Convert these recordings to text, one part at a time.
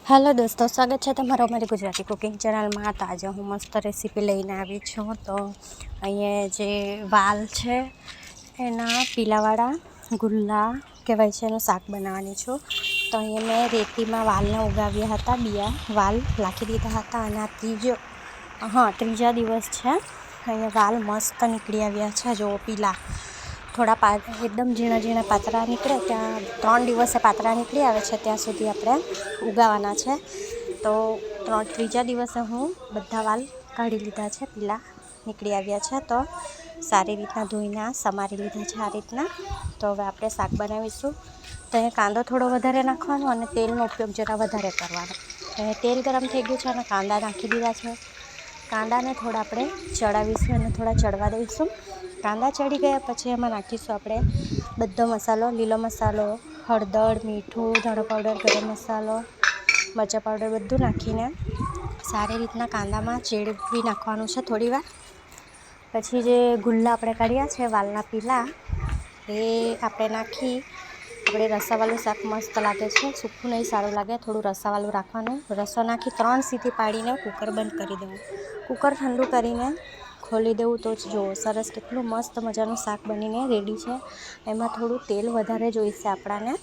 Hello दोस्तों, स्वागत है तमारो अमरी गुजराती कुकिंग चैनल में। तो आज हूँ मस्त रेसिपी लईने आवी छूँ। तो अहींया जे वाल है एना पीलावाड़ा गुल्ला कहेवाय छे, एनुं शाक बनाववानी छूँ। तो अहींया मैं रेती में वालने उगाव्या हता, बिया वाल नाखी दीधा हता अने आ त्रीजा दिवस है। अहींया वाल मस्त निकળી આવ્યા છે। जो पीला थोड़ा एकदम झीणा झीणा पातरा निकळे त्या 3 दिवसे पातरा निकળી आवे छे त्यां सुधी आपणे उगाववाना छे। तो त्रीजा दिवसे हूँ बधा वाल काढी लीधा छे, पीला निकળી આવ્યા छे। तो सारी रीतना धोईने समारी लीधा छे आ रीतना। तो हवे आपणे शाक बनावीशुं। तो अहींया कांदो थोड़ो वधारे नाखवानो अने तेलनो उपयोग जरा वधारे करवानो। अहींया तेल गरम थई गयुं छे अने कांदा नाखी दीधा छे। कांदाने थोड़ा आपणे चढ़ावीशुं अने थोड़ा चढ़वा दईशुं। कांदा चढ़ी गया पछी एमां नाखीशुं आपणे बधो मसालो, लीलो मसालो, हळदर, मीठुं, धणा पाउडर, गरम मसालो, मरचा पाउडर बधुं नाखीने सारी रीतना कांदामां चेड़वी नाखवानुं छे थोड़ीवार। पछी जे गुल्ला आपणे काढ्या छे वालना पीला ए आपणे नाखी આપણે રસાવાળું શાક મસ્ત લાગે છે। સૂકું નહીં સારું લાગે, થોડું રસાવાળું રાખવાનું। રસો નાખી 3 સીટી પાડીને કુકર બંધ કરી દેવું। કુકર ઠંડુ કરીને ખોલી દેવું તો જ જુઓ સરસ કેટલું મસ્ત મજાનું શાક બનીને રેડી છે। એમાં થોડું તેલ વધારે જોઈશે આપણાને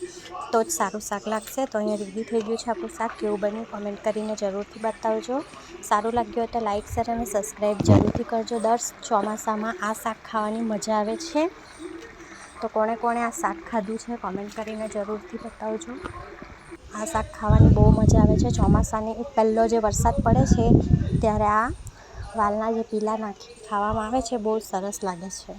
તો જ સારું શાક લાગશે। તો અહીંયા રેડી થઈ ગયું છે આપણું શાક। કેવું બન્યું કોમેન્ટ કરીને જરૂરથી બતાવજો। સારું લાગ્યું હોય તો લાઇક, શેર અને સબસ્ક્રાઈબ જરૂરથી કરજો। દર ચોમાસામાં આ શાક ખાવાની મજા આવે છે। तो कोणे कोणे आ शाक खाधुं छे कॉमेंट करीने जरूरथी बतावजो। आ शाक खावानी बहु मजा आवे छे। ચોમાસાની पहलो जे वरसाद पड़े छे त्यारे आ वालना जे पीला नाखी खावामां आवे छे, बहु सरस लागे छे।